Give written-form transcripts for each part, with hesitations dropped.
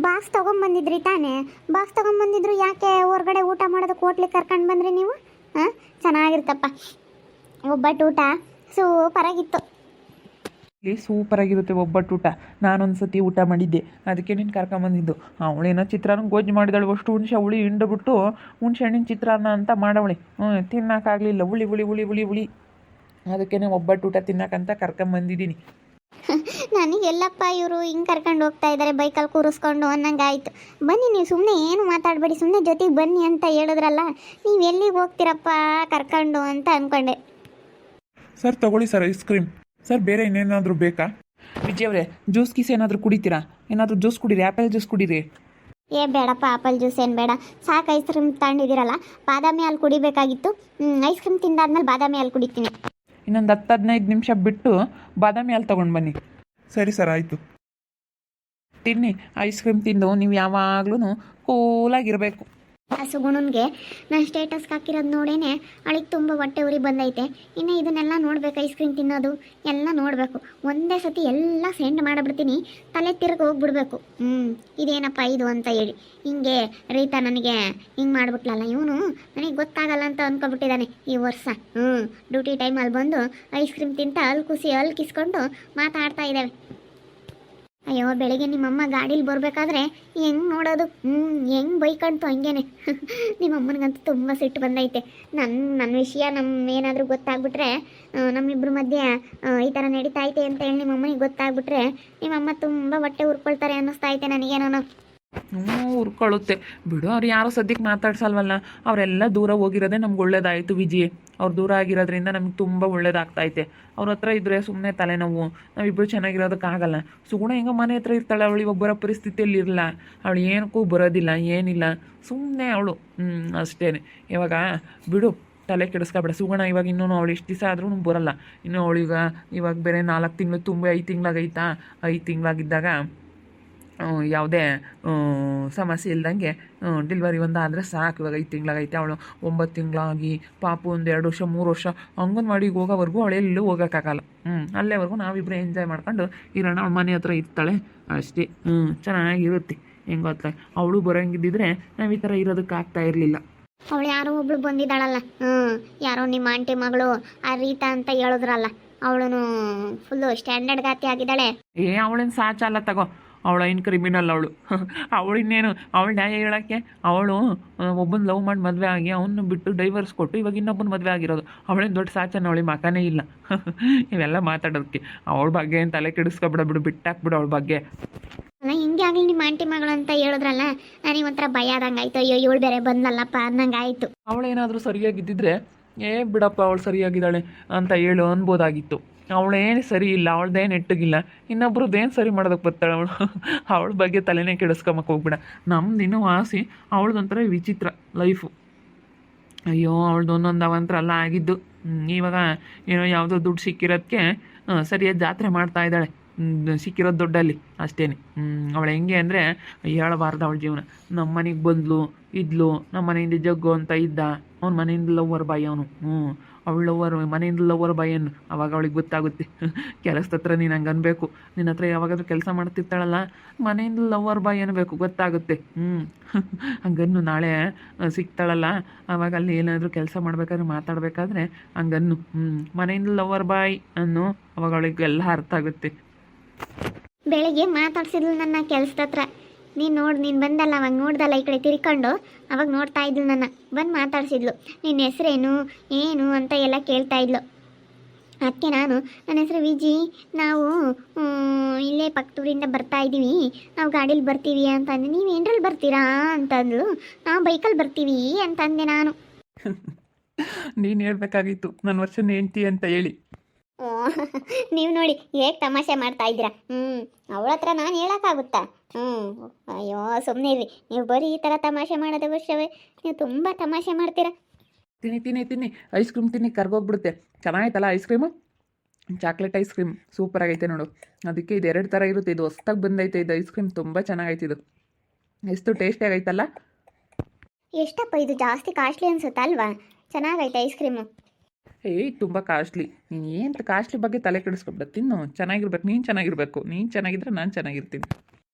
Box ತೊಗೊಂಬಂದಿದ್ರಿ ತಾನೇ? Box ತೊಗೊಂಬಂದಿದ್ರು ಯಾಕೆ ಹೊರಗಡೆ ಊಟ ಮಾಡೋದಕ್ಕೆ ಹೋಟ್ಲಿಗೆ ಕರ್ಕೊಂಡು ಬಂದ್ರಿ ನೀವು? ಹಾಂ, ಚೆನ್ನಾಗಿರ್ತಪ್ಪ ಒಬ್ಬಟ್ಟು ಊಟ, ಸೂಪರಾಗಿತ್ತು. ಇಲ್ಲಿ ಸೂಪರಾಗಿರುತ್ತೆ ಒಬ್ಬಟ್ಟು ಊಟ. ನಾನೊಂದು ಸತಿ ಊಟ ಮಾಡಿದ್ದೆ, ಅದಕ್ಕೆ ನೀನು ಕರ್ಕೊಂಬಂದಿದ್ದು. ಅವಳೇನೋ ಚಿತ್ರಾನ್ನ ಗೊಜ್ಜು ಮಾಡಿದಳು, ಅಷ್ಟು ಹುಣಸೆ ಹುಳಿ ಹಿಂಡುಬಿಟ್ಟು ಹುಣಸೆ ಹಣ್ಣಿನ ಚಿತ್ರಾನ್ನ ಅಂತ ಮಾಡವಳೆ. ತಿನ್ನೋಕ್ಕಾಗಲಿಲ್ಲ, ಹುಳಿ ಹುಳಿ ಹುಳಿ ಹುಳಿ ಹುಳಿ. ಅದಕ್ಕೆ ಒಬ್ಬಟ್ಟು ಊಟ ತಿನ್ನಕ್ಕಂತ ಕರ್ಕೊಂಬಂದಿದ್ದೀನಿ. ನನಗೆಲ್ಲಪ್ಪ ಇವರು ಹಿಂಗೆ ಕರ್ಕೊಂಡು ಹೋಗ್ತಾ ಇದ್ದಾರೆ ಬೈಕಲ್ಲಿ ಕೂರಿಸ್ಕೊಂಡು ಅನ್ನಂಗೆ ಆಯಿತು. ಬನ್ನಿ, ನೀವು ಸುಮ್ಮನೆ ಏನು ಮಾತಾಡಬೇಡಿ, ಸುಮ್ಮನೆ ಜೊತೆಗೆ ಬನ್ನಿ ಅಂತ ಹೇಳಿದ್ರಲ್ಲ, ನೀವು ಎಲ್ಲಿಗೆ ಹೋಗ್ತೀರಪ್ಪ ಕರ್ಕೊಂಡು ಅಂತ ಅಂದ್ಕೊಂಡೆ. ಸರ್ ತಗೊಳ್ಳಿ ಸರ್ ಐಸ್ ಕ್ರೀಮ್. ಸರ್ ಬೇರೆ ಇನ್ನೇನಾದರೂ ಬೇಕಾ? ವಿಜಯ್ ಅವರೇ, ಜ್ಯೂಸ್ ಗೀಸ್ ಏನಾದರೂ ಕುಡಿತೀರಾ? ಏನಾದರೂ ಜ್ಯೂಸ್ ಕುಡೀರಿ, ಆ್ಯಪಲ್ ಜ್ಯೂಸ್ ಕುಡೀರಿ. ಏ ಬೇಡಪ್ಪ, ಆಪಲ್ ಜ್ಯೂಸ್ ಏನು ಬೇಡ, ಸಾಕು ಐಸ್ ಕ್ರೀಮ್ ತಗೊಂಡಿದ್ದೀರಲ್ಲ. ಬಾದಾಮಿ ಹಾಲು ಕುಡಿಬೇಕಾಗಿತ್ತು. ಐಸ್ ಕ್ರೀಮ್ ತಿಂದಾದ್ಮೇಲೆ ಬಾದಾಮಿ ಹಾಲು ಕುಡಿತೀನಿ. ಇನ್ನೊಂದು 10-15 ನಿಮಿಷ ಬಿಟ್ಟು ಬಾದಾಮಿ ಹಾಲು ತೊಗೊಂಡು ಬನ್ನಿ. ಸರಿ ಸರ್, ಆಯಿತು. ತಿನ್ನಿ, ಐಸ್ ಕ್ರೀಮ್ ತಿಂದು ನೀವು ಯಾವಾಗ್ಲೂ ಕೂಲಾಗಿರಬೇಕು. ಆ ಸುಗುಣನ್ಗೆ ನಾನು ಸ್ಟೇಟಸ್ಗೆ ಹಾಕಿರೋದು ನೋಡೇನೆ ಅವಳಿಗೆ ತುಂಬ ಹೊಟ್ಟೆ ಉರಿ ಬಂದೈತೆ. ಇನ್ನು ಇದನ್ನೆಲ್ಲ ನೋಡ್ಬೇಕು, ಐಸ್ ಕ್ರೀಮ್ ತಿನ್ನೋದು ಎಲ್ಲ ನೋಡಬೇಕು. ಒಂದೇ ಸತಿ ಎಲ್ಲ ಸೆಂಡ್ ಮಾಡಿಬಿಡ್ತೀನಿ, ತಲೆ ತಿರುಗಿ ಹೋಗ್ಬಿಡ್ಬೇಕು. ಇದೇನಪ್ಪ ಇದು ಅಂತ ಹೇಳಿ ಹಿಂಗೆ ರೀತಾ ನನಗೆ ಹಿಂಗೆ ಮಾಡಿಬಿಟ್ಲಲ್ಲ, ಇವನು ನನಗೆ ಗೊತ್ತಾಗಲ್ಲ ಅಂತ ಅಂದ್ಕೊಬಿಟ್ಟಿದ್ದಾನೆ ಈ ವರ್ಷ. ಡ್ಯೂಟಿ ಟೈಮಲ್ಲಿ ಬಂದು ಐಸ್ ಕ್ರೀಮ್ ತಿಂತ ಅಲ್ಲಿ ಕಿಸ್ಕೊಂಡು ಮಾತಾಡ್ತಾ ಇದ್ದಾವೆ. ಅಯ್ಯೋ, ಬೆಳಿಗ್ಗೆ ನಿಮ್ಮಮ್ಮ ಗಾಡೀಲಿ ಬರಬೇಕಾದ್ರೆ ಹೆಂಗೆ ನೋಡೋದು, ಹೆಂಗೆ ಬೈಕಂತು ಹಂಗೇನೆ. ನಿಮ್ಮಮ್ಮನಿಗಂತೂ ತುಂಬ ಸಿಟ್ಟು ಬಂದೈತೆ. ನನ್ನ ವಿಷಯ ಏನಾದರೂ ಗೊತ್ತಾಗ್ಬಿಟ್ರೆ, ನಮ್ಮಿಬ್ಬರ ಮಧ್ಯೆ ಈ ಥರ ನಡೀತಾ ಐತೆ ಅಂತ ಹೇಳಿ ನಿಮ್ಮಮ್ಮನಿಗೆ ಗೊತ್ತಾಗ್ಬಿಟ್ರೆ ನಿಮ್ಮಮ್ಮ ತುಂಬ ಹೊಟ್ಟೆ ಉರ್ಕೊಳ್ತಾರೆ ಅನ್ನಿಸ್ತಾ ಐತೆ ನನಗೇನೋ. ಉರ್ಕೊಳ್ಳುತ್ತೆ ಬಿಡು, ಅವ್ರು ಯಾರೋ ಸದ್ಯಕ್ಕೆ ಮಾತಾಡ್ಸಲ್ವಲ್ಲ. ಅವರೆಲ್ಲ ದೂರ ಹೋಗಿರೋದೇ ನಮ್ಗೆ ಒಳ್ಳೇದಾಯಿತು ವಿಜಯ್. ಅವ್ರು ದೂರ ಆಗಿರೋದ್ರಿಂದ ನಮ್ಗೆ ತುಂಬ ಒಳ್ಳೇದಾಗ್ತೈತೆ. ಅವ್ರ ಹತ್ರ ಇದ್ದರೆ ಸುಮ್ಮನೆ ತಲೆನೋವು, ನಾವಿಬ್ಬರು ಚೆನ್ನಾಗಿರೋದಕ್ಕಾಗಲ್ಲ. ಸುಗುಣ ಹೆಂಗೋ ಮನೆ ಹತ್ರ ಇರ್ತಾಳೆ, ಅವಳು ಇವಾಗ ಬರೋ ಪರಿಸ್ಥಿತಿಯಲ್ಲಿ ಇರಲ್ಲ. ಅವಳು ಏನಕ್ಕೂ ಬರೋದಿಲ್ಲ, ಏನಿಲ್ಲ, ಸುಮ್ಮನೆ ಅವಳು ಅಷ್ಟೇ. ಇವಾಗ ಬಿಡು, ತಲೆ ಕೆಡಿಸ್ಕೊಬೇಡ. ಸುಗುಣ ಇವಾಗ ಇನ್ನೂ ಅವಳು ಎಷ್ಟು ದಿವಸ ಆದ್ರೂ ಬರೋಲ್ಲ. ಇನ್ನೂ ಅವಳೀಗ ಇವಾಗ ಬೇರೆ 4 ತಿಂಗಳು ತುಂಬ 5 ತಿಂಗಳಾಗೈತಾ. 5 ತಿಂಗಳಾಗಿದ್ದಾಗ ಯಾವುದೇ ಸಮಸ್ಯೆ ಇಲ್ದಂಗೆ ಡೆಲಿವರಿ ಒಂದಾದರೆ ಸಾಕು. ಇವಾಗ 5 ತಿಂಗಳಾಗೈತೆ, ಅವಳು 9 ತಿಂಗಳಾಗಿ ಪಾಪು 1 2 ವರ್ಷ 3 ವರ್ಷ ಅಂಗನವಾಡಿಗೆ ಹೋಗೋವರೆಗೂ ಅವಳೆಲ್ಲೂ ಹೋಗೋಕ್ಕಾಗಲ್ಲ. ಅಲ್ಲೇವರೆಗೂ ನಾವಿಬ್ಬರು ಎಂಜಾಯ್ ಮಾಡ್ಕೊಂಡು ಇರೋಣ. ಅವಳ ಮನೆ ಹತ್ರ ಇರ್ತಾಳೆ ಅಷ್ಟೇ. ಚೆನ್ನಾಗಿರುತ್ತೆ. ಹೆಂಗೆ ಗೊತ್ತಾ, ಅವಳು ಬರೋಂಗಿದ್ದಿದ್ರೆ ನಾವು ಈ ಥರ ಇರೋದಕ್ಕೆ ಆಗ್ತಾ ಇರಲಿಲ್ಲ. ಅವಳು ಯಾರೋ ಒಬ್ಳು ಬಂದಿದ್ದಾಳಲ್ಲ, ಯಾರೋ ನಿಮ್ಮ ಆಂಟಿ ಮಗಳು ಆ ರೀತಾ ಅಂತ ಹೇಳಿದ್ರಲ್ಲ, ಅವಳು ಫುಲ್ಲು ಸ್ಟ್ಯಾಂಡರ್ಡ್ ಗಾತಿ ಆಗಿದ್ದಾಳೆ. ಅವಳೇನು ಸಾಚಲ್ಲ ತಗೋ, ಅವಳು ಏನು ಕ್ರಿಮಿನಲ್ ಅವಳು. ಅವಳು ಇನ್ನೇನು ಅವಳು ನ್ಯಾಯ ಹೇಳೋಕ್ಕೆ. ಅವಳು ಒಬ್ಬನ ಲವ್ ಮಾಡಿ ಮದುವೆ ಆಗಿ ಅವನು ಬಿಟ್ಟು ಡೈವರ್ಸ್ ಕೊಟ್ಟು ಇವಾಗ ಇನ್ನೊಬ್ಬನ ಮದುವೆ ಆಗಿರೋದು. ಅವಳೇನು ದೊಡ್ಡ ಸಾಚನ, ಅವಳಿಗೆ ಮಕನೇ ಇಲ್ಲ ಇವೆಲ್ಲ ಮಾತಾಡೋದಕ್ಕೆ. ಅವಳ ಬಗ್ಗೆ ಏನು ತಲೆ ಕೆಡಿಸ್ಕೊಬಿಡು, ಬಿಟ್ಟಾಕ್ಬಿಡು ಅವಳ ಬಗ್ಗೆ. ಅಲ್ಲ, ಹಿಂಗೆ ಆಗಲಿ ನಿಮ್ಮ ಆಂಟಿ ಮಗಳು ಅಂತ ಹೇಳಿದ್ರಲ್ಲ, ನನಗೆ ಒಂಥರ ಭಯ ಆದಂಗೆ ಆಯಿತು. ಅಯ್ಯೋ, ಇವಳು ಬೇರೆ ಬಂದಲ್ಲಪ್ಪ ಅನ್ನಂಗೆ ಆಯಿತು. ಅವಳೇನಾದರೂ ಸರಿಯಾಗಿದ್ದಿದ್ರೆ ಬಿಡಪ್ಪ ಅವಳು ಸರಿಯಾಗಿದ್ದಾಳೆ ಅಂತ ಹೇಳು ಅನ್ಬೋದಾಗಿತ್ತು. ಅವಳೇನು ಸರಿ ಇಲ್ಲ, ಅವಳದೇನು ನೆಟ್ಟಗಿಲ್ಲ, ಇನ್ನೊಬ್ರದ್ದೇನು ಸರಿ ಮಾಡೋದಕ್ಕೆ ಬರ್ತಾಳೆ ಅವಳು. ಅವಳ ಬಗ್ಗೆ ತಲೆನೇ ಕೆಡಿಸ್ಕೊಂಬಕ್ಕೆ ಹೋಗ್ಬಿಡ. ನಮ್ದು ಇನ್ನೂ ಆಸೆ, ಅವಳದೊಂಥರ ವಿಚಿತ್ರ ಲೈಫು. ಅಯ್ಯೋ, ಅವಳದು ಒಂದೊಂದು ಅವಂತರ ಅಲ್ಲ ಆಗಿದ್ದು. ಇವಾಗ ಏನೋ ಯಾವುದೋ ದುಡ್ಡು ಸಿಕ್ಕಿರೋದಕ್ಕೆ ಸರಿಯಾದ ಜಾತ್ರೆ ಮಾಡ್ತಾ ಇದ್ದಾಳೆ, ಸಿಕ್ಕಿರೋದು ದುಡ್ಡಲ್ಲಿ ಅಷ್ಟೇ. ಅವಳು ಹೆಂಗೆ ಅಂದರೆ ಹೇಳಬಾರ್ದು ಅವಳ ಜೀವನ. ನಮ್ಮ ಮನೆಗೆ ಬಂದ್ಲು ಇದ್ಲು, ನಮ್ಮ ಮನೆಯಿಂದ ಜಗ್ಗು ಅಂತ ಇದ್ದ, ಅವ್ನ ಮನೆಯಿಂದ ಲವ್ವರ್ ಬಾಯಿ ಅವನು. ಅವಳು ಲವ್ವರ್, ಮನೆಯಿಂದ ಲವ್ವರ್ ಬಾಯನ್ನು. ಅವಾಗ ಅವಳಿಗೆ ಗೊತ್ತಾಗುತ್ತೆ. ಕೆಲಸದ ಹತ್ರ ನೀನು ಹಂಗೆ ಅನ್ಬೇಕು. ನಿನ್ನ ಹತ್ರ ಯಾವಾಗಾದ್ರೂ ಕೆಲಸ ಮಾಡ್ತಿರ್ತಾಳಲ್ಲ, ಮನೆಯಿಂದ ಲವ್ವರ್ ಬಾಯ್ ಅನ್ಬೇಕು, ಗೊತ್ತಾಗುತ್ತೆ. ಹಂಗನ್ನು ನಾಳೆ ಸಿಗ್ತಾಳಲ್ಲ, ಆವಾಗ ಅಲ್ಲಿ ಏನಾದರೂ ಕೆಲಸ ಮಾಡ್ಬೇಕಾದ್ರೆ ಮಾತಾಡಬೇಕಾದ್ರೆ ಹಂಗನ್ನು ಮನೆಯಿಂದ ಲವ್ವರ್ ಬಾಯ್ ಅನ್ನು, ಅವಾಗ ಅವಳಿಗೆ ಎಲ್ಲ ಅರ್ಥ ಆಗುತ್ತೆ. ಬೆಳಿಗ್ಗೆ ಮಾತಾಡ್ಸಿದ್ಲು ನನ್ನ ಕೆಲಸದ ಹತ್ರ. ನೀನು ಬಂದಲ್ಲ, ಅವಾಗ ನೋಡ್ದಲ್ಲ ಈ ಕಡೆ ತಿರ್ಕೊಂಡು, ಅವಾಗ ನೋಡ್ತಾ ಇದ್ಲು ನನ್ನ. ಬಂದು ಮಾತಾಡ್ಸಿದ್ಲು, ನಿನ್ನ ಹೆಸರೇನು ಏನು ಅಂತ ಎಲ್ಲ ಕೇಳ್ತಾ ಇದ್ಲು. ಅದಕ್ಕೆ ನಾನು, ನನ್ನ ಹೆಸರು ವಿಜಿ, ನಾವು ಇಲ್ಲೇ ಪಕ್ಕದೂರಿಂದ ಬರ್ತಾ ಇದ್ದೀವಿ, ನಾವು ಗಾಡೀಲಿ ಬರ್ತೀವಿ ಅಂತಂದೆ. ನೀವು ಏನರಲ್ಲಿ ಬರ್ತೀರಾ ಅಂತಂದ್ಲು. ನಾವು ಬೈಕಲ್ಲಿ ಬರ್ತೀವಿ ಅಂತಂದೆ ನಾನು. ನೀನು ಹೇಳ್ಬೇಕಾಗಿತ್ತು ನನ್ನ ವರ್ಷನ ಹೆಂಡ್ತಿ ಅಂತ ಹೇಳಿ. ನೀವು ನೋಡಿ ಹೇಗೆ ತಮಾಷೆ ಮಾಡ್ತಾ ಇದ್ದೀರಾ. ಅವಳ ಹತ್ರ ನಾನು ಹೇಳೋಕ್ಕಾಗುತ್ತಾ? ಅಯ್ಯೋ, ಸುಮ್ಮನೆ ಇರಿ ನೀವು, ಬರೀ ಈ ಥರ ತಮಾಷೆ ಮಾಡೋದೇ ವರ್ಷವೇ. ನೀವು ತುಂಬ ತಮಾಷೆ ಮಾಡ್ತೀರಾ. ತಿನ್ನಿ ಐಸ್ ಕ್ರೀಮ್ ತಿನ್ನಿ, ಕರ್ಗೋಗ್ಬಿಡುತ್ತೆ. ಚೆನ್ನಾಗೈತಲ್ಲ ice cream? Chocolate ice cream ಸೂಪರಾಗೈತೆ ನೋಡು. ಅದಕ್ಕೆ ಇದು 2 ಥರ ಇರುತ್ತೆ. ಇದು ಹೊಸ್ದಾಗಿ ಬಂದೈತೆ ಇದು ಐಸ್ ಕ್ರೀಮ್, ತುಂಬ ಚೆನ್ನಾಗೈತೆ ಇದು. ಎಷ್ಟು ಟೇಸ್ಟಿಯಾಗೈತಲ್ಲ. ಎಷ್ಟಪ್ಪ ಇದು? ಜಾಸ್ತಿ ಕಾಸ್ಟ್ಲಿ ಅನ್ಸುತ್ತಾ ಅಲ್ವಾ? ಚೆನ್ನಾಗೈತೆ ಐಸ್ ಕ್ರೀಮು. ತುಂಬ ಕಾಸ್ಟ್ಲಿ. ನೀನು ಏನು ಕಾಸ್ಟ್ಲಿ ಬಗ್ಗೆ ತಲೆ ಕೆಡಿಸ್ಕೊಬಿಡ. ತಿನ್ನು, ಚೆನ್ನಾಗಿರ್ಬೇಕು. ನೀನು ಚೆನ್ನಾಗಿರಬೇಕು. ನೀನು ಚೆನ್ನಾಗಿದ್ರೆ ನಾನು ಚೆನ್ನಾಗಿರ್ತೀನಿ.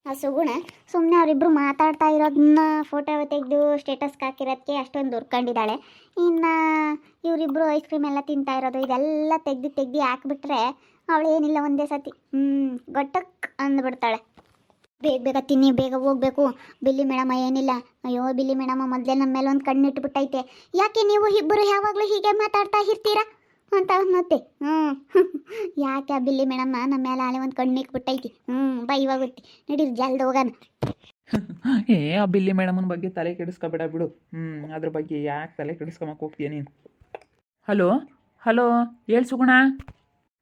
ಆ ಸುಗುಣ ಸುಮ್ಮನೆ ಅವರಿಬ್ಬರು ಮಾತಾಡ್ತಾ ಇರೋದನ್ನ ಫೋಟೋ ತೆಗೆದು ಸ್ಟೇಟಸ್ಗೆ ಹಾಕಿರೋದಕ್ಕೆ ಅಷ್ಟೊಂದು ಹುರ್ಕೊಂಡಿದ್ದಾಳೆ. ಇನ್ನು ಇವರಿಬ್ಬರು ಐಸ್ ಕ್ರೀಮ್ ಎಲ್ಲ ತಿಂತಾ ಇರೋದು ಇದೆಲ್ಲ ತೆಗ್ದು ಹಾಕ್ಬಿಟ್ರೆ ಅವಳೇನಿಲ್ಲ ಒಂದೇ ಸತಿ ಗೊಟ್ಟಕ್ಕೆ ಅಂದ್ಬಿಡ್ತಾಳೆ. ಬೇಗ ಬೇಗ ತಿನ್ನಿ, ಬೇಗ ಹೋಗ್ಬೇಕು. ಬಿಲ್ಲಿ ಮೇಡಮ ಏನಿಲ್ಲ. ಅಯ್ಯೋ ಬಿಲ್ಲಿ ಮೇಡಮ ಮೊದಲೇ ನಮ್ಮ ಮೇಲೆ ಒಂದು ಕಣ್ಣು ಇಟ್ಬಿಟ್ಟೈತೆ. ಯಾಕೆ ನೀವು ಇಬ್ಬರು ಯಾವಾಗಲೂ ಹೀಗೆ ಮಾತಾಡ್ತಾ ಇರ್ತೀರಾ ಅಂತ ಮತ್ತೆ ಯಾಕೆ ಆ ಬಿಲ್ಲಿ ಮೇಡಮ್ಮ ನಮ್ಮ ಮೇಲೆ ಆಳೆ ಒಂದು ಕಣ್ಣು ಇಕ್ಬಿಟ್ಟೈತಿ. ಬಾ ಇವಾಗ ಗೊತ್ತಿ ನಡೀರಿ ಜಲ್ದಿ ಹೋಗೋಣ. ಆ ಬಿಲ್ಲಿ ಮೇಡಮನ ಬಗ್ಗೆ ತಲೆ ಕೆಡಿಸ್ಕೊಬೇಡ ಬಿಡು. ಅದ್ರ ಬಗ್ಗೆ ಯಾಕೆ ತಲೆ ಕೆಡಿಸ್ಕೊಂಬಕ್ಕೆ ಹೋಗ್ತೀಯ ನೀನು? ಹಲೋ ಹಲೋ ಹೇಳು ಸುಗುಣ.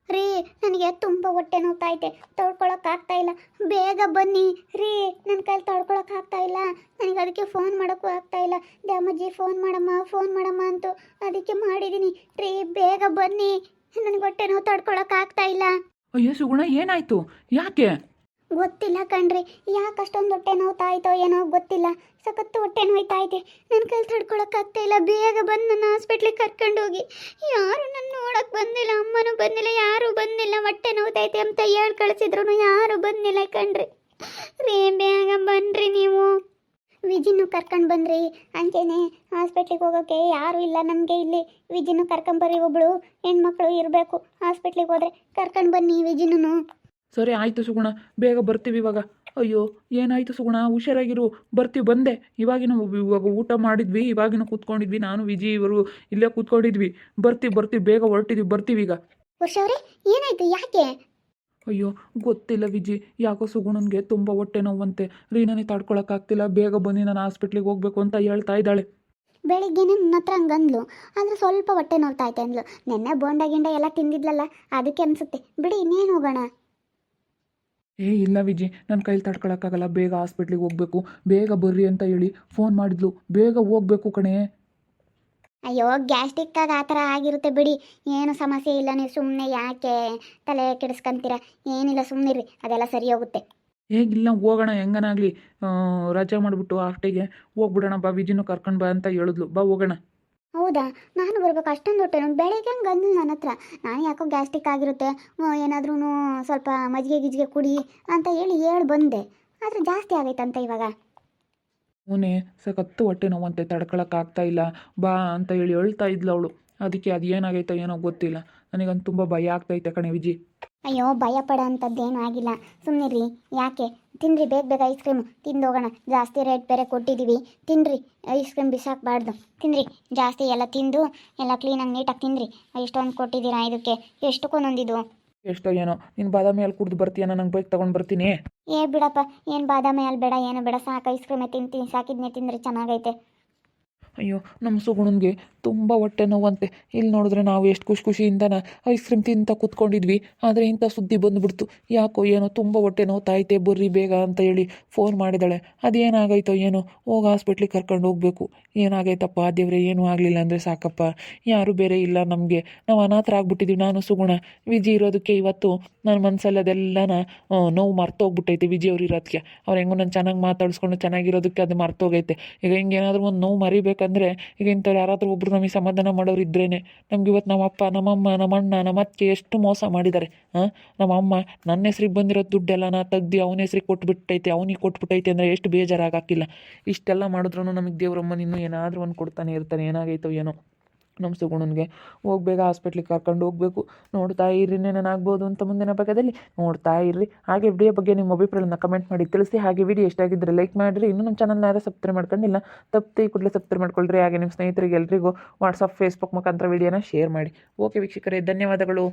ರೀ ನನಗೆ ತುಂಬ ಹೊಟ್ಟೆ ನೋವ್ತೈತೆ, ತೊಳ್ಕೊಳಕ್ಕಾಗ್ತಾ ಇಲ್ಲ. ಬೇಗ ಬನ್ನಿ ರೀ, ನನ್ನ ಕೈಲಿ ತೊಳ್ಕೊಳಕ್ಕಾಗ್ತಾ ಇಲ್ಲ. ನನಗೆ ಅದಕ್ಕೆ ಫೋನ್ ಮಾಡೋಕ್ಕೂ ಆಗ್ತಾ ಇಲ್ಲ. ದ್ಯಾಮಜ್ಜಿ ಫೋನ್ ಮಾಡಮ್ಮ ಅಂತು ಅದಕ್ಕೆ ಮಾಡಿದ್ದೀನಿ ರೀ. ಬೇಗ ಬನ್ನಿ, ನನಗೆ ಹೊಟ್ಟೆ ನೋವು ತಡ್ಕೊಳಕ್ಕಾಗ್ತಾ ಇಲ್ಲ. ಅಯ್ಯೋ ಸುಗುಣ ಏನಾಯ್ತು? ಯಾಕೆ? ಗೊತ್ತಿಲ್ಲ ಕಣ್ರಿ, ಯಾಕೆ ಅಷ್ಟೊಂದು ಹೊಟ್ಟೆ ನೋವ್ತಾಯ್ತೋ ಏನೋ ಗೊತ್ತಿಲ್ಲ. ಸಖತ್ತು ಹೊಟ್ಟೆ ನೋಯ್ತೈತೆ, ನನ್ನ ಕೈಲಿ ತಡ್ಕೊಳಕ್ಕಾಗ್ತಾ ಇಲ್ಲ. ಬೇಗ ಬಂದು ನನ್ನ ಹಾಸ್ಪಿಟ್ಲಿಗೆ ಕರ್ಕೊಂಡೋಗಿ. ಯಾರು ನನ್ನ ನೋಡೋಕೆ ಬಂದಿಲ್ಲ, ಅಮ್ಮನೂ ಬಂದಿಲ್ಲ, ಯಾರೂ ಬಂದಿಲ್ಲ. ಹೊಟ್ಟೆ ನೋವ್ತೈತೆ ಅಂತ ಹೇಳಿ ಕಳಿಸಿದ್ರು ಯಾರೂ ಬಂದಿಲ್ಲ ಕಣ್ರಿ. ರೀ ಬೇಗ ಬನ್ನಿರಿ ನೀವು. ವಿಜಿನೂ ಕರ್ಕೊಂಡು ಬನ್ನಿರಿ. ಅಂಚೆನೆ ಹಾಸ್ಪಿಟ್ಲಿಗೆ ಹೋಗೋಕ್ಕೆ ಯಾರೂ ಇಲ್ಲ ನಮಗೆ ಇಲ್ಲಿ. ವಿಜಿನೂ ಕರ್ಕೊಂಬರ್ರಿ, ಒಬ್ಬಳು ಹೆಣ್ಮಕ್ಳು ಇರಬೇಕು ಹಾಸ್ಪಿಟ್ಲಿಗೆ ಹೋದರೆ. ಕರ್ಕೊಂಡು ಬನ್ನಿ ವಿಜಿನೂ. ಸರಿ ಆಯಿತು ಸುಗುಣ, ಬೇಗ ಬರ್ತೀವಿ ಇವಾಗ. ಅಯ್ಯೋ ಏನಾಯಿತು ಸುಗುಣ, ಹುಷಾರಾಗಿರು. ಬರ್ತೀವಿ, ಬಂದೆ ಇವಾಗ ಊಟ ಮಾಡಿದ್ವಿ, ಇವಾಗಿನೂ ಕೂತ್ಕೊಂಡಿದ್ವಿ. ನಾನು ವಿಜಿ ಇವರು ಇಲ್ಲೇ ಕೂತ್ಕೊಂಡಿದ್ವಿ. ಬರ್ತೀವಿ ಬೇಗ ಹೊರಟಿದ್ವಿ, ಬರ್ತೀವಿ ಈಗ. ವರ್ಷವ್ರೆ ಏನಾಯ್ತು? ಯಾಕೆ? ಅಯ್ಯೋ ಗೊತ್ತಿಲ್ಲ ವಿಜಿ, ಯಾಕೋ ಸುಗುಣನಿಗೆ ತುಂಬ ಹೊಟ್ಟೆ ನೋವಂತೆ. ರೀ ನನಗೆ ತಡ್ಕೊಳಕ್ಕಾಗ್ತಿಲ್ಲ, ಬೇಗ ಬನ್ನಿ, ನಾನು ಹಾಸ್ಪಿಟ್ಲಿಗೆ ಹೋಗ್ಬೇಕು ಅಂತ ಹೇಳ್ತಾ ಇದ್ದಾಳೆ. ಬೆಳಿಗ್ಗೆನೇ ನನ್ನ ಹತ್ರ ಹಂಗಂದ್ಲು, ಆದರೆ ಸ್ವಲ್ಪ ಹೊಟ್ಟೆ ನೋವ್ತೈತೆ ಅಂದ್ಲು. ನೆನ್ನೆ ಬೋಂಡ ಗಿಂಡ ಎಲ್ಲ ತಿಂದಿದ್ಲಲ್ಲ, ಅದಕ್ಕೆ ಅನಿಸುತ್ತೆ. ಬಿಡಿ ಇನ್ನೇನು ಹೋಗೋಣ. ಇಲ್ಲ ವಿಜಿ, ನನ್ನ ಕೈಲಿ ತಡ್ಕೊಳಕ್ಕಾಗಲ್ಲ. ಬೇಗ ಹಾಸ್ಪಿಟ್ಲಿಗೆ ಹೋಗ್ಬೇಕು, ಬೇಗ ಬರ್ರಿ ಅಂತ ಹೇಳಿ ಫೋನ್ ಮಾಡಿದ್ಲು. ಬೇಗ ಹೋಗ್ಬೇಕು ಕಣೆ. ಅಯ್ಯೋ ಗ್ಯಾಸ್ಟ್ರಿಕ್ಕಾಗಿ ಆ ಥರ ಆಗಿರುತ್ತೆ ಬಿಡಿ, ಏನು ಸಮಸ್ಯೆ ಇಲ್ಲ. ನೀವು ಸುಮ್ಮನೆ ಯಾಕೆ ತಲೆ ಕೆಡಿಸ್ಕೊಂತೀರ? ಏನಿಲ್ಲ ಸುಮ್ಮನಿರಿ, ಅದೆಲ್ಲ ಸರಿ ಹೋಗುತ್ತೆ. ಹೇಗಿಲ್ಲ ಹೋಗೋಣ, ಹೆಂಗನಾಗಲಿ ರಜೆ ಮಾಡಿಬಿಟ್ಟು ಆಫ್ಟಿಗೆ ಹೋಗ್ಬಿಡೋಣ ಬಾ. ವಿಜಿನೂ ಕರ್ಕೊಂಡು ಬಾ ಅಂತ ಹೇಳಿದ್ಲು, ಬಾ ಹೋಗೋಣ. ಹೌದಾ, ನಾನು ಬರ್ಬೇಕು. ಅಷ್ಟೊಂದು ಹೊಟ್ಟೆ ನೋವು ಬೆಳಗ್ಗೆ ಹಂಗೆ ಅಂದ್ಲು ನನ್ನ ಹತ್ರ. ನಾನು ಯಾಕೋ ಗ್ಯಾಸ್ಟ್ರಿಕ್ ಆಗಿರುತ್ತೆ, ಏನಾದ್ರೂ ಸ್ವಲ್ಪ ಮಜ್ಜಿಗೆ ಕುಡಿ ಅಂತ ಹೇಳಿ ಬಂದೆ. ಆದರೆ ಜಾಸ್ತಿ ಆಗೈತಂತ ಇವಾಗ. ಅವನೇ ಸಖತ್ತು ಹೊಟ್ಟೆ ನೋವಂತೆ, ತಡ್ಕೊಳಕ್ಕಾಗ್ತಾ ಇಲ್ಲ ಬಾ ಅಂತ ಹೇಳಿ ಹೇಳ್ತಾ ಇದ್ಲು ಅವಳು. ಅದಕ್ಕೆ ಅದು ಏನಾಗೈತೋ ಏನೋ ಗೊತ್ತಿಲ್ಲ. ನನಗಂತೂ ತುಂಬ ಭಯ ಆಗ್ತೈತೆ ಕಣೆ ವಿಜಿ. ಅಯ್ಯೋ ಭಯ ಪಡೋ ಅಂಥದ್ದೇನೂ ಆಗಿಲ್ಲ, ಸುಮ್ಮನಿರಿ. ಯಾಕೆ? ತಿನ್ನಿರಿ, ಬೇಗ ಐಸ್ ಕ್ರೀಮ್ ತಿಂದೋಗೋಣ. ಜಾಸ್ತಿ ರೇಟ್ ಬೇರೆ ಕೊಟ್ಟಿದ್ದೀವಿ, ತಿನ್ನಿರಿ. ಐಸ್ ಕ್ರೀಮ್ ಬಿಸಾಕಬಾರ್ದು, ತಿನ್ನಿರಿ. ಜಾಸ್ತಿ ಎಲ್ಲ ತಿಂದು ಎಲ್ಲ ಕ್ಲೀನಾಗಿ ನೀಟಾಗಿ ತಿನ್ನಿರಿ. ಇಷ್ಟೊಂದು ಕೊಟ್ಟಿದ್ದೀರಾ, ಇದಕ್ಕೆ ಎಷ್ಟಕ್ಕೊಂದೊಂದಿದು? ಎಷ್ಟೋ ಏನೋ, ನೀನು ಬಾದಾಮಿ ಹಾಲು ಕುಡ್ದು ಬರ್ತೀಯನ, ನಂಗೆ ಬೈಕ್ ತೊಗೊಂಡು ಬರ್ತೀನಿ. ಬಿಡಪ್ಪ, ಏನು ಬಾದಾಮಿ ಹಾಲು ಬೇಡ, ಏನು ಬೇಡ, ಸಾಕು ಐಸ್ ಕ್ರೀಮೇ ತಿಂತೀನಿ. ಸಾಕಿದ್ನೇ ತಿಂದರೆ ಚೆನ್ನಾಗೈತೆ. ಅಯ್ಯೋ ನಮ್ಮ ಸುಗುಣನಿಗೆ ತುಂಬ ಹೊಟ್ಟೆ ನೋವಂತೆ. ಇಲ್ಲಿ ನೋಡಿದ್ರೆ ನಾವು ಎಷ್ಟು ಖುಷಿಯಿಂದನ ಐಸ್ ಕ್ರೀಮ್ ತಿಂತ ಕೂತ್ಕೊಂಡಿದ್ವಿ, ಆದರೆ ಇಂಥ ಸುದ್ದಿ ಬಂದುಬಿಡ್ತು. ಯಾಕೋ ಏನೋ ತುಂಬ ಹೊಟ್ಟೆ ನೋವ್ತಾಯ್ತೆ, ಬರ್ರಿ ಬೇಗ ಅಂತ ಹೇಳಿ ಫೋನ್ ಮಾಡಿದಾಳೆ. ಅದೇನಾಗೈತೋ ಏನೋ, ಹೋಗಿ ಹಾಸ್ಪಿಟ್ಲಿಗೆ ಕರ್ಕೊಂಡು ಹೋಗ್ಬೇಕು. ಏನಾಗೈತಪ್ಪ ದೇವ್ರೆ, ಏನೂ ಆಗಲಿಲ್ಲ ಅಂದರೆ ಸಾಕಪ್ಪ. ಯಾರೂ ಬೇರೆ ಇಲ್ಲ ನಮಗೆ, ನಾವು ಅನಾಥರ ಆಗ್ಬಿಟ್ಟಿದ್ದೀವಿ. ನಾನು ಸುಗುಣ ವಿಜಿ ಇರೋದಕ್ಕೆ ಇವತ್ತು ನನ್ನ ಮನಸ್ಸಲ್ಲಿ ಅದೆಲ್ಲನ ನೋವು ಮರ್ತೋಗ್ಬಿಟ್ಟೈತೆ. ವಿಜಿ ಅವ್ರು ಇರೋದಕ್ಕೆ, ಅವ್ರು ಹೆಂಗೋ ನಾನು ಚೆನ್ನಾಗಿ ಮಾತಾಡಿಸ್ಕೊಂಡು ಚೆನ್ನಾಗಿರೋದಕ್ಕೆ ಅದು ಮರ್ತೋಗೈತೆ. ಈಗ ಹಿಂಗೇನಾದ್ರೂ ಒಂದು ನೋವು ಮರಿಬೇಕಂದ್ರೆ ಈಗ ಇಂಥವ್ರು ಯಾರಾದರೂ ಒಬ್ರು ನಮಗೆ ಸಮಾಧಾನ ಮಾಡೋರು ಇದ್ರೇ. ನಮ್ಗೆ ಇವತ್ತು ನಮ್ಮಪ್ಪ, ನಮ್ಮಮ್ಮ, ನಮ್ಮಣ್ಣ, ನಮ್ಮ ಅತ್ತೆ ಎಷ್ಟು ಮೋಸ ಮಾಡಿದ್ದಾರೆ. ನಮ್ಮಮ್ಮ ನನ್ನ ಹೆಸ್ರಿಗೆ ಬಂದಿರೋ ದುಡ್ಡೆಲ್ಲ ತೆಗ್ದು ಅವನ ಹೆಸ್ರಿಗೆ ಕೊಟ್ಬಿಟ್ಟೈತೆ, ಅವನಿಗೆ ಕೊಟ್ಬಿಟ್ಟೈತೆ ಅಂದರೆ ಎಷ್ಟು ಬೇಜಾರಾಗಿಲ್ಲ. ಇಷ್ಟೆಲ್ಲ ಮಾಡಿದ್ರೂ ನಮಗೆ ದೇವ್ರಮ್ಮ ಇನ್ನೂ ಏನಾದರೂ ಒಂದು ಕೊಡ್ತಾನೆ ಇರ್ತಾನೆ. ಏನಾಗೈತೋ ಏನೋ ನಮ್ಮ ಸುಗುಣನಿಗೆ. ಹೋಗ್ಬೇಗ ಹಾಸ್ಪಿಟ್ಲಿಗೆ ಕರ್ಕೊಂಡು ಹೋಗಬೇಕು. ನೋಡ್ತಾ ಇರ್ರಿ, ಏನಾಗ್ಬೋದು ಅಂತ ಮುಂದಿನ ಭಾಗದಲ್ಲಿ ನೋಡ್ತಾ ಇರ್ರಿ. ಹಾಗೆ ವಿಡಿಯೋ ಬಗ್ಗೆ ನಿಮ್ಮ ಅಭಿಪ್ರಾಯನ ಕಮೆಂಟ್ ಮಾಡಿ ತಿಳಿಸಿ. ಹಾಗೆ ವಿಡಿಯೋ ಎಷ್ಟಾಗಿದ್ದರೆ ಲೈಕ್ ಮಾಡಿರಿ. ಇನ್ನೂ ನಮ್ಮ ಚಾನಲ್ನ ಯಾರು ಸಬ್ಸ್ಕ್ರೈಬ್ ಮಾಡ್ಕೊಂಡಿಲ್ಲ, ತಪ್ಪದೆ ಈ ಕೂಡಲೇ ಸಬ್ಸ್ಕ್ರೈಬ್ ಮಾಡ್ಕೊಳ್ರಿ. ಹಾಗೆ ನಿಮ್ಮ ಸ್ನೇಹಿತರಿಗೆ ಎಲ್ರಿಗೂ ವಾಟ್ಸಪ್, ಫೇಸ್ಬುಕ್ ಮುಖಾಂತರ ವಿಡಿಯೋನ ಶೇರ್ ಮಾಡಿ. ಓಕೆ ವೀಕ್ಷಕರೇ, ಧನ್ಯವಾದಗಳು.